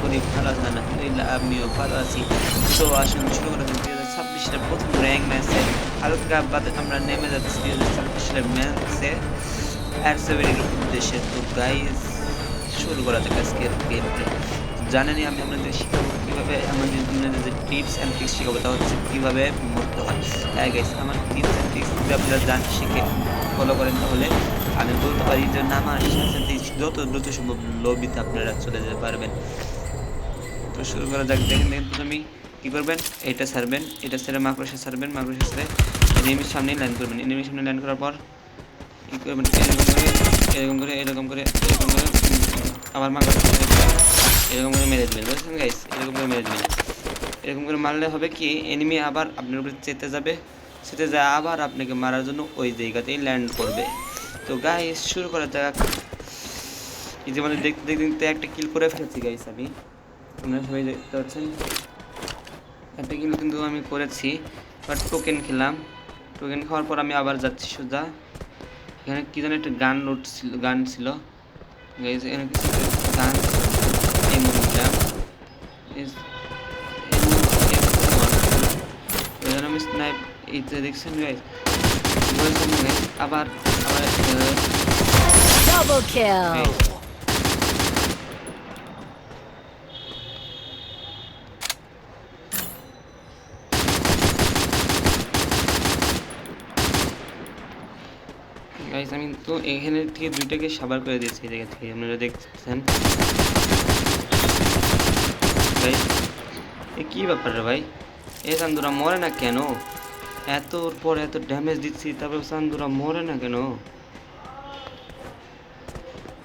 করি ভালো আছেন? আলহামদুলিল্লাহ আমিও ভালো আছি। তো আসুন শুরু করা যাক ২০২৬ সালের ১ম র‍্যাঙ্ক ম্যাচে। হালকা বাদে আমরা নেমে যাচ্ছি ২০২৬ সালের ম্যাচে অ্যাডসেভারির উদ্দেশ্যে। তো গাইস শুরু করা যাক আজকের গেম প্লে। জানেনই আমি আপনাদের শিখাবো কীভাবে আপনাদের যে টিপস অ্যান্ড ট্রিক্স শিখাবো তা হচ্ছে কীভাবে মরতে হয়। হ্যাঁ গাইস আমার টিপস অ্যান্ড ট্রিক্স যদি আপনারা শিখে ফলো করেন তাহলে আমি বলতে পারি যে আমার সাথে যত দ্রুত সম্ভব লবিতে আপনারা চলে যেতে পারবেন। তো শুরু করা যাক। দেখেন প্রথমেই কী করবেন, এটা ছাড়বেন, এটা ছেড়ে মাকড়সা ছাড়বেন, মাকড়সা ছেড়ে এনিমির সামনেই ল্যান্ড করবেন। এনিমির সামনে ল্যান্ড করার পর কী করবেন, এরকম করে আবার মাকড়সা এরকম করে মেরে দেবেন, বুঝেছেন গাইস? এরকম করে মেরে দেবেন। এরকম করে মারলে হবে কি, এনিমি আবার আপনার উপরে চেতে যাবে, চেতে যায় আবার আপনাকে মারার জন্য ওই জায়গাতেই ল্যান্ড করবে। তো গাইস শুরু করা যাক। ইতিমধ্যে দেখতে দেখতে একটা কিল করে ফেলেছি গাইস আমি, আপনারা সবাই দেখতে পাচ্ছেন একটা কিল কিন্তু আমি করেছি। বাট টোকেন খেলাম, টোকেন খাওয়ার পর আমি আবার যাচ্ছি সোজা। এখানে কি যেন একটা গান ছিল গাইস, এখানে কিছু গান এই মুভিটা আমি স্নাইপ এইটা দেখছেন গাইস, আবার আবার Double kill. গাইস আমি তো এখানে থেকে দুইটাকে সাবার করে দিয়েছি এই জায়গা থেকে, আপনারা দেখছেন ভাই। এ কী ব্যাপার রে ভাই, এ চান্দুরা মরে না কেন? এতর পর এত ড্যামেজ দিচ্ছি তারপর চান্দুরা মরে না কেন?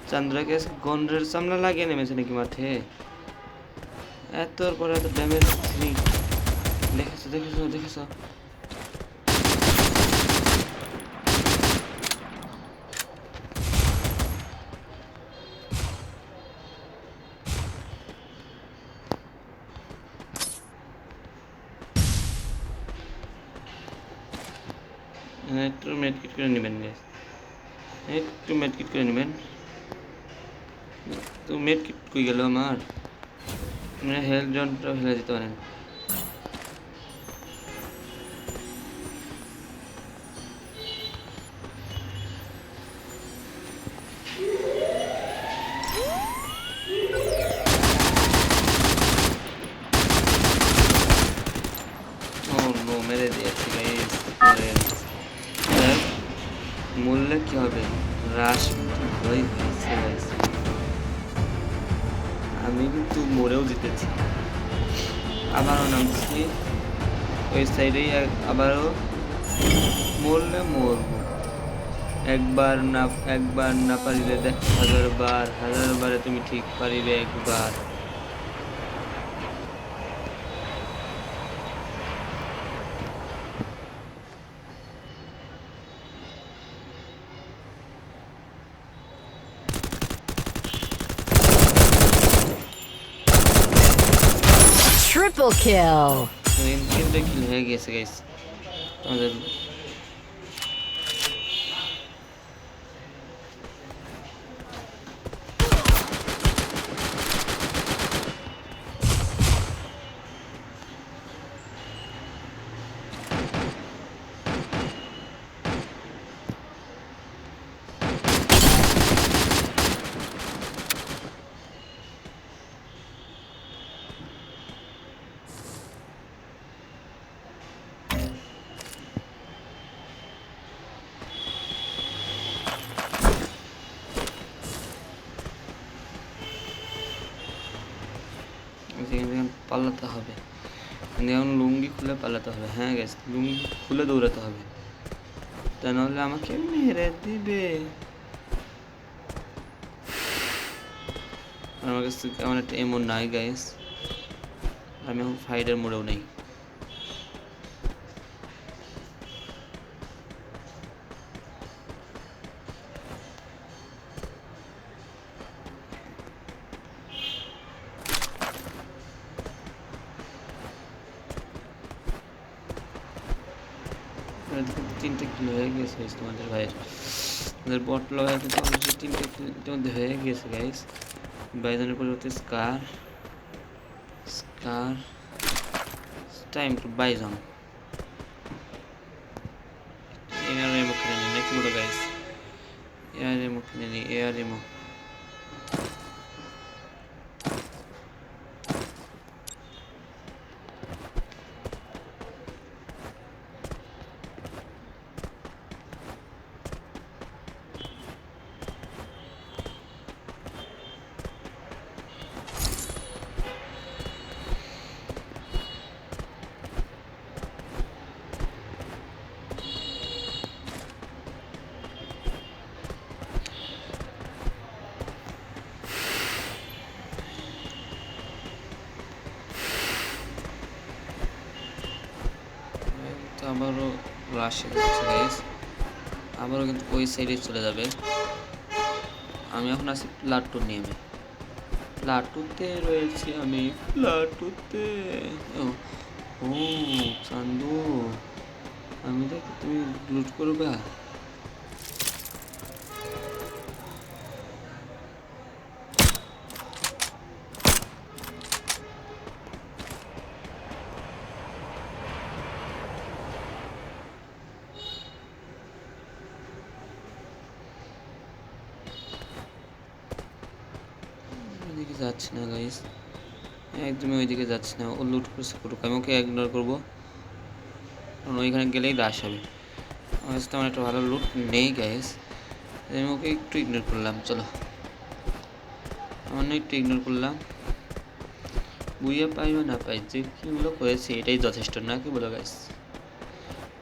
চান্দুরাকে গন্ডের চামড়া লাগিয়ে নেমেছে নাকি মাঠে? এতর পর এত ড্যামেজ দিচ্ছি, দেখেছো দেখেছো দেখেছো? একটু মেডকিট করে নেবেন গাইস, একটু মেডকিট করে নেবেন। তো মেডকিট কই গেল আমার? মানে হেলথ জনটা ফেলে দিতে পারেন। মেরে দিয়েছি গাইস, মূল্যে কি হবে, রাশ হয়ে গেছে গাইস। আমি কিন্তু মরেও জিতেছি, আবারও নামছি ওই সাইডেই, আবারও মরলে মরবো। একবার না পারিলে দেখ হাজারবার, হাজারবারে তুমি ঠিক পারিবে একবার। Triple kill. তিনটা কিল হয়ে গেছে গাইস আমাদের। পালাতে হবে, এখন লুঙ্গি খুলে পালাতে হবে। হ্যাঁ গেস, লুঙ্গি খুলে দৌড়াতে হবে, তা নাহলে আমাকে মেরে দিবে। আমার কাছে কেমন একটা এমন নাই গাইস, আমি এখন ফাইডের মোড়েও নেই। তিনটে কিলো হয়ে গেছে তোমাদের ভাইয়ের, আমাদের বট লগায় কিন্তু অলরেডি তিনটে কিলো ইতিমধ্যে হয়ে গেছে গাইস। বাইজনের পরিবর্তে স্কার Scar. It's time to buy some. AR ammo কিনে নিই নাকি বলো guys? AR ammo কিনে নিই, AR ammo. আবারও রাশে যাচ্ছে গাইস, আবারও কিন্তু ওই সাইডে চলে যাবে। আমি এখন আছি প্লাটুন নিয়ে, প্লাটুতে রয়েছি আমি, প্লাটুতে। ও চান্দু, আমি দেখি তুমি লুট করবা। ওইদিকে যাচ্ছি না গাইস, একদমই ওইদিকে যাচ্ছি না। ও লুট করছে করুক, আমি ওকে ইগনোর করবো, কারণ ওইখানে গেলেই রাশ হবে। আমার কাছে তেমন একটা ভালো লুট নেই গাইস, আমি ওকে একটু ইগনোর করলাম। চলো আমার একটু ইগনোর করলাম, বুইয়া পাই বা না পাই, যে কিগুলো করেছে এটাই যথেষ্ট না কি বলো গাইস?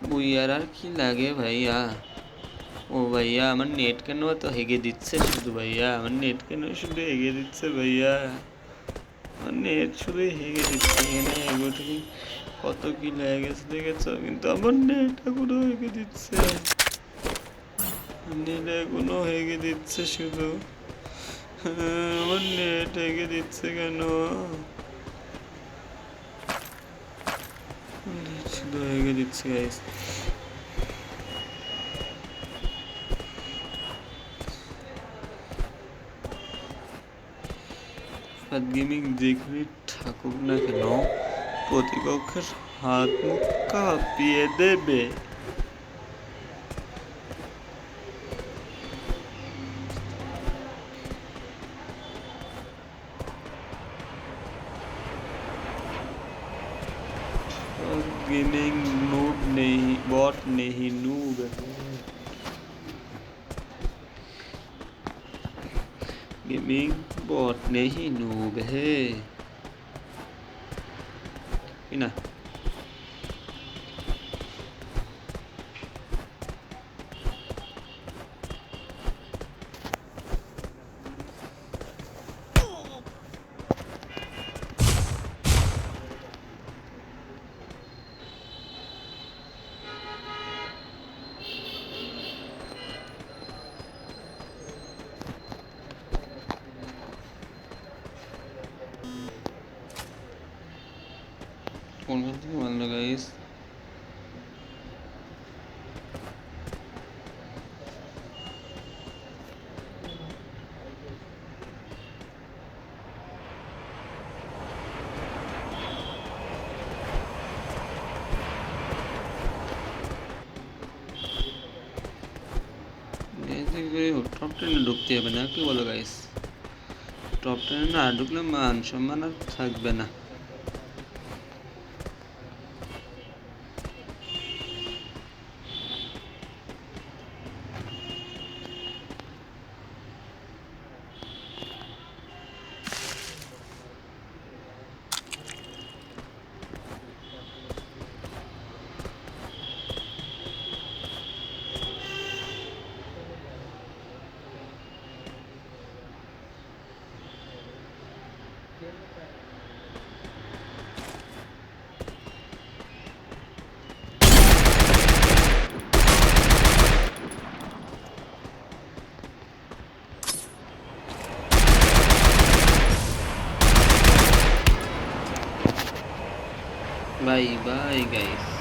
বুইয়ার আর কি লাগে ভাইয়া? ও ভাইয়া আমার নেট কেন তো হেগে দিচ্ছে শুধু, ভাইয়া আমার নেট কেন শুধু হেগে দিচ্ছে ভাইয়া, আমার নেট শুধু হেগে দিচ্ছে। এখানে এগোটুকু কত কি লেগে গেছে দেখেছ, কিন্তু আমার নেট এখনো হেগে দিচ্ছে, নেট এখনো হেগে দিচ্ছে শুধু। আমার নেট হেগে দিচ্ছে কেন? নেট শুধু হেগে দিচ্ছে গাইস। গেমিং যেখানে থাকুক না কেন প্রতিপক্ষের হাত মুখ কাঁপিয়ে দেবে। गेमिंग नूब नहीं, बॉट नहीं, नूब है। गेमिंग बॉट नहीं, नूब है ना। कौन करते मान लो गाइस, টপ 10 ঢুকতে হবে না কি বলো গাইস? টপ 10 না ঢুকলে মান সম্মান আর থাকবে না। Bye bye guys.